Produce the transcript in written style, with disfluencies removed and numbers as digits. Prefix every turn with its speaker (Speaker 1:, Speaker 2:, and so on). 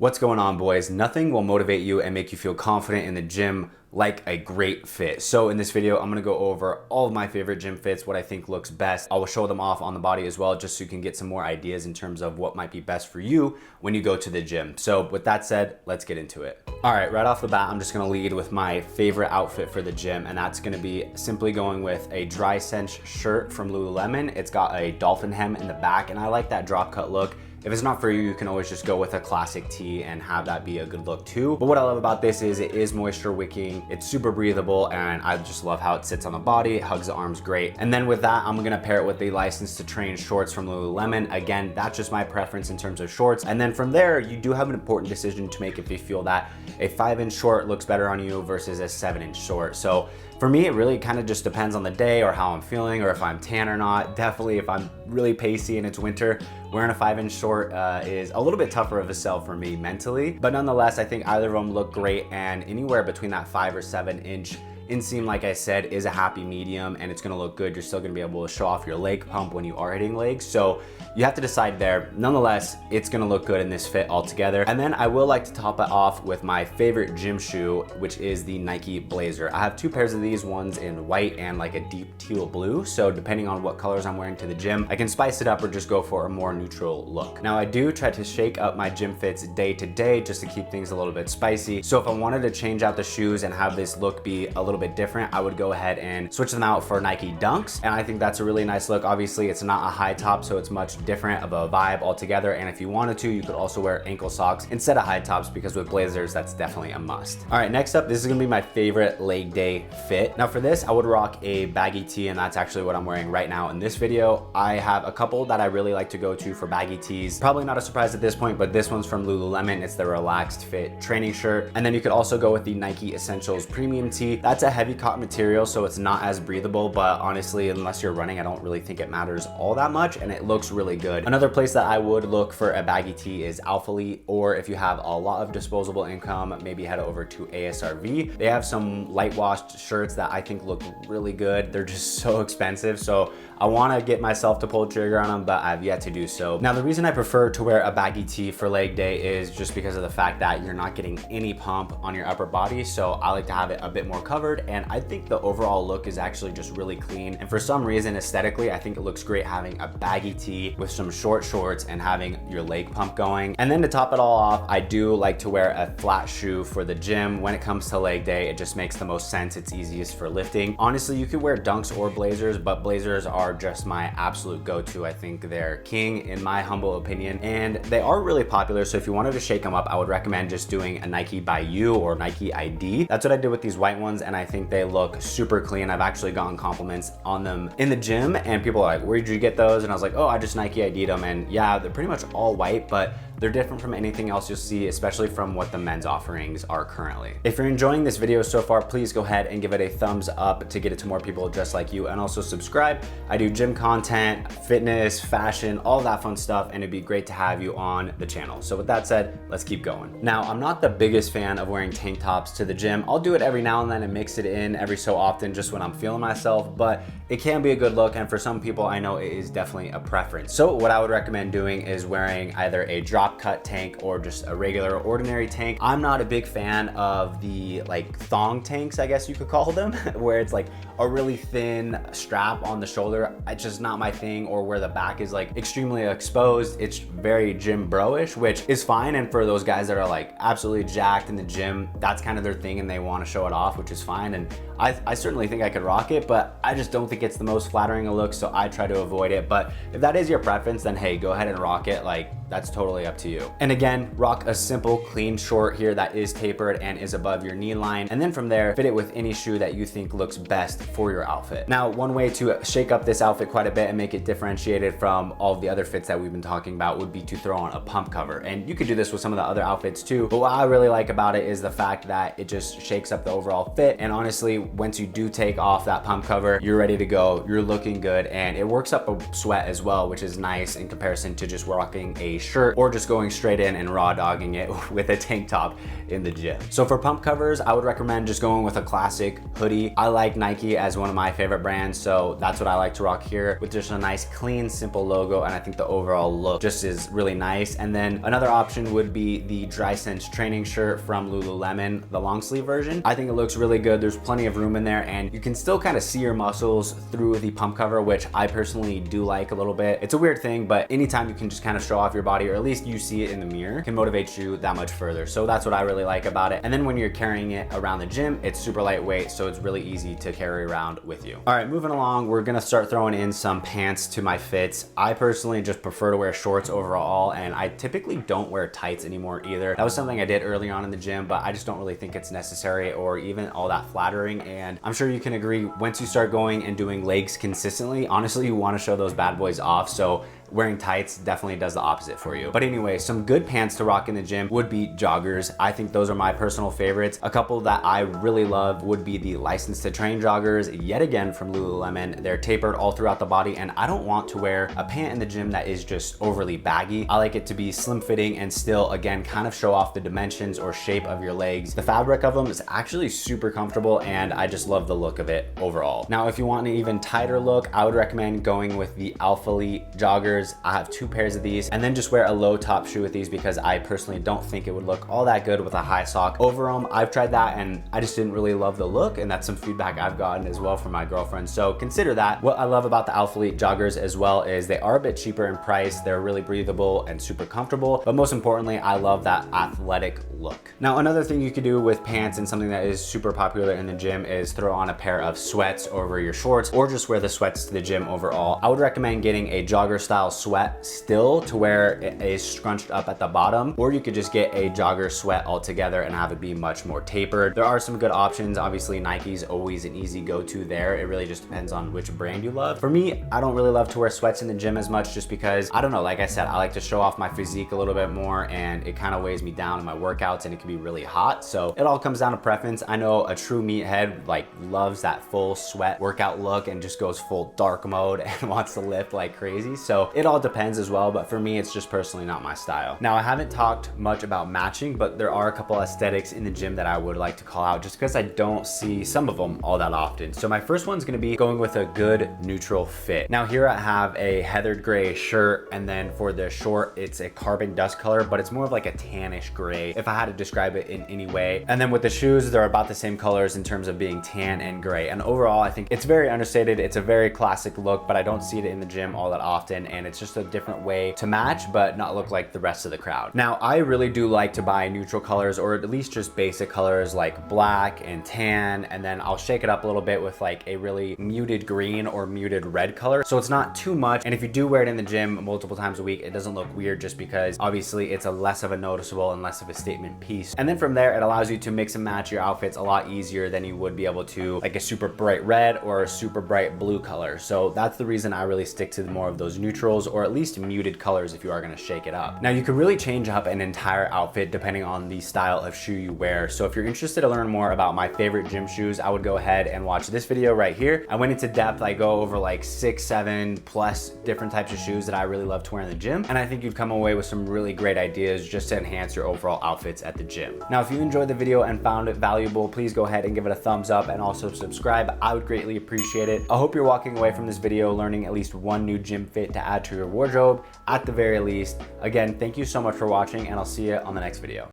Speaker 1: What's going on, boys? Nothing will motivate you and make you feel confident in the gym like a great fit. So in this video, I'm gonna go over all of my favorite gym fits, what I think looks best. I will show them off on the body as well, just so you can get some more ideas in terms of what might be best for you when you go to the gym. So with that said, let's get into it. All right, right off the bat, I'm just gonna lead with my favorite outfit for the gym, and that's gonna be simply going with a dry cinch shirt from Lululemon. It's got a dolphin hem in the back, and I like that drop cut look. If it's not for you, you can always just go with a classic tee and have that be a good look too. But what I love about this is it is moisture wicking, it's super breathable, and I just love how it sits on the body, it hugs the arms great. And then with that, I'm gonna pair it with the License to Train shorts from Lululemon. Again, that's just my preference in terms of shorts. And then from there, you do have an important decision to make if you feel that a 5-inch short looks better on you versus a 7-inch short. So for me, it really kind of just depends on the day or how I'm feeling or if I'm tan or not. Definitely if I'm really pacey and it's winter, wearing a 5-inch short is a little bit tougher of a sell for me mentally. But nonetheless, I think either of them look great, and anywhere between that 5 or 7-inch inseam, like I said, is a happy medium, and it's gonna look good. You're still gonna be able to show off your leg pump when you are hitting legs. So you have to decide there. Nonetheless, it's gonna look good in this fit altogether. And then I will like to top it off with my favorite gym shoe, which is the Nike Blazer. I have two pairs of these, ones in white and like a deep teal blue. So depending on what colors I'm wearing to the gym, I can spice it up or just go for a more neutral look. Now I do try to shake up my gym fits day to day just to keep things a little bit spicy. So if I wanted to change out the shoes and have this look be a little bit different, I would go ahead and switch them out for Nike Dunks. And I think that's a really nice look. Obviously it's not a high top, so it's much different of a vibe altogether. And if you wanted to, you could also wear ankle socks instead of high tops, because with Blazers, that's definitely a must. All right, next up, this is gonna be my favorite leg day fit. Now for this, I would rock a baggy tee, and that's actually what I'm wearing right now in this video. I have a couple that I really like to go to for baggy tees. Probably not a surprise at this point, but this one's from Lululemon. It's the relaxed fit training shirt. And then you could also go with the Nike Essentials premium tee. That's a heavy cotton material, so it's not as breathable, but honestly, unless you're running, I don't really think it matters all that much, and it looks really good. Another place that I would look for a baggy tee is Alphalete, or if you have a lot of disposable income, maybe head over to ASRV. They have some light washed shirts that I think look really good. They're just so expensive, so I want to get myself to pull the trigger on them, but I've yet to do so. Now, the reason I prefer to wear a baggy tee for leg day is just because of the fact that you're not getting any pump on your upper body, so I like to have it a bit more covered, and I think the overall look is actually just really clean. And for some reason, aesthetically, I think it looks great having a baggy tee with some short shorts and having your leg pump going. And then to top it all off, I do like to wear a flat shoe for the gym. When it comes to leg day, it just makes the most sense. It's easiest for lifting. Honestly, you could wear Dunks or Blazers, but Blazers are just my absolute go-to. I think they're king in my humble opinion, and they are really popular. So if you wanted to shake them up, I would recommend just doing a Nike by You or Nike ID. That's what I did with these white ones, and I think they look super clean. I've actually gotten compliments on them in the gym, and people are like, where did you get those? And I was like, oh, I just Nike ID'd them. And yeah, they're pretty much all white, but they're different from anything else you'll see, especially from what the men's offerings are currently. If you're enjoying this video so far, please go ahead and give it a thumbs up to get it to more people just like you, and also subscribe. I do gym content, fitness, fashion, all that fun stuff, and it'd be great to have you on the channel. So with that said, let's keep going. Now, I'm not the biggest fan of wearing tank tops to the gym. I'll do it every now and then and mix it in every so often just when I'm feeling myself, but it can be a good look, and for some people, I know it is definitely a preference. So what I would recommend doing is wearing either a drop cut tank or just a regular ordinary tank. I'm not a big fan of the like thong tanks, I guess you could call them, where it's like a really thin strap on the shoulder. It's just not my thing, or where the back is like extremely exposed. It's very gym bro-ish, which is fine. And for those guys that are like absolutely jacked in the gym, that's kind of their thing and they want to show it off, which is fine. And I certainly think I could rock it, but I just don't think it's the most flattering a look, so I try to avoid it. But if that is your preference, then hey, go ahead and rock it. Like, that's totally up to you. And again, rock a simple clean short here that is tapered and is above your knee line, and then from there, fit it with any shoe that you think looks best for your outfit. Now, one way to shake up this outfit quite a bit and make it differentiated from all of the other fits that we've been talking about would be to throw on a pump cover. And you could do this with some of the other outfits too, but what I really like about it is the fact that it just shakes up the overall fit. And honestly, once you do take off that pump cover, you're ready to go, you're looking good, and it works up a sweat as well, which is nice in comparison to just rocking a a shirt or just going straight in and raw dogging it with a tank top in the gym. So for pump covers, I would recommend just going with a classic hoodie. I like Nike as one of my favorite brands, so that's what I like to rock here, with just a nice clean simple logo, and I think the overall look just is really nice. And then another option would be the Dry Sense training shirt from Lululemon, the long sleeve version. I think it looks really good. There's plenty of room in there and you can still kind of see your muscles through the pump cover, which I personally do like a little bit. It's a weird thing, but anytime you can just kind of show off your body, or at least you see it in the mirror, can motivate you that much further. So that's what I really like about it. And then when you're carrying it around the gym, it's super lightweight, so it's really easy to carry around with you. All right, moving along, we're gonna start throwing in some pants to my fits. I personally just prefer to wear shorts overall, and I typically don't wear tights anymore either. That was something I did early on in the gym, but I just don't really think it's necessary or even all that flattering. And I'm sure you can agree, once you start going and doing legs consistently, honestly, you wanna show those bad boys off. So wearing tights definitely does the opposite for you. But anyway, some good pants to rock in the gym would be joggers. I think those are my personal favorites. A couple that I really love would be the License to Train joggers, yet again from Lululemon. They're tapered all throughout the body, and I don't want to wear a pant in the gym that is just overly baggy. I like it to be slim fitting and still, again, kind of show off the dimensions or shape of your legs. The fabric of them is actually super comfortable, and I just love the look of it overall. Now, if you want an even tighter look, I would recommend going with the Alpha Elite joggers. I have 2 pairs of these, and then just wear a low top shoe with these because I personally don't think it would look all that good with a high sock over them. I've tried that and I just didn't really love the look, and that's some feedback I've gotten as well from my girlfriend. So consider that. What I love about the Alpha Elite joggers as well is they are a bit cheaper in price. They're really breathable and super comfortable, but most importantly, I love that athletic look. Now, another thing you could do with pants, and something that is super popular in the gym, is throw on a pair of sweats over your shorts, or just wear the sweats to the gym overall. I would recommend getting a jogger style sweat still to where it is scrunched up at the bottom, or you could just get a jogger sweat altogether and have it be much more tapered. There are some good options. Obviously, Nike's always an easy go-to there. It really just depends on which brand you love. For me, I don't really love to wear sweats in the gym as much, just because, I don't know, like I said, I like to show off my physique a little bit more, and it kind of weighs me down in my workouts, and it can be really hot. So it all comes down to preference. I know a true meathead like loves that full sweat workout look and just goes full dark mode and wants to lift like crazy. So it all depends as well, but for me, it's just personally not my style. Now, I haven't talked much about matching, but there are a couple aesthetics in the gym that I would like to call out, just because I don't see some of them all that often. So my first one's gonna be going with a good neutral fit. Now here I have a heathered gray shirt, and then for the short, it's a carbon dust color, but it's more of like a tannish gray, if I had to describe it in any way. And then with the shoes, they're about the same colors in terms of being tan and gray. And overall, I think it's very understated. It's a very classic look, but I don't see it in the gym all that often, and it's just a different way to match but not look like the rest of the crowd. Now, I really do like to buy neutral colors, or at least just basic colors like black and tan, and then I'll shake it up a little bit with like a really muted green or muted red color, so it's not too much. And if you do wear it in the gym multiple times a week, it doesn't look weird, just because obviously it's a less of a noticeable and less of a statement piece. And then from there, it allows you to mix and match your outfits a lot easier than you would be able to like a super bright red or a super bright blue color. So that's the reason I really stick to more of those neutrals, or at least muted colors if you are going to shake it up. Now, you can really change up an entire outfit depending on the style of shoe you wear. So if you're interested to learn more about my favorite gym shoes, I would go ahead and watch this video right here. I went into depth. I go over like 6, 7 plus different types of shoes that I really love to wear in the gym, and I think you'd come away with some really great ideas just to enhance your overall outfits at the gym. Now, if you enjoyed the video and found it valuable, please go ahead and give it a thumbs up, and also subscribe. I would greatly appreciate it. I hope you're walking away from this video learning at least one new gym fit to add to your wardrobe at the very least. Again, thank you so much for watching, and I'll see you on the next video.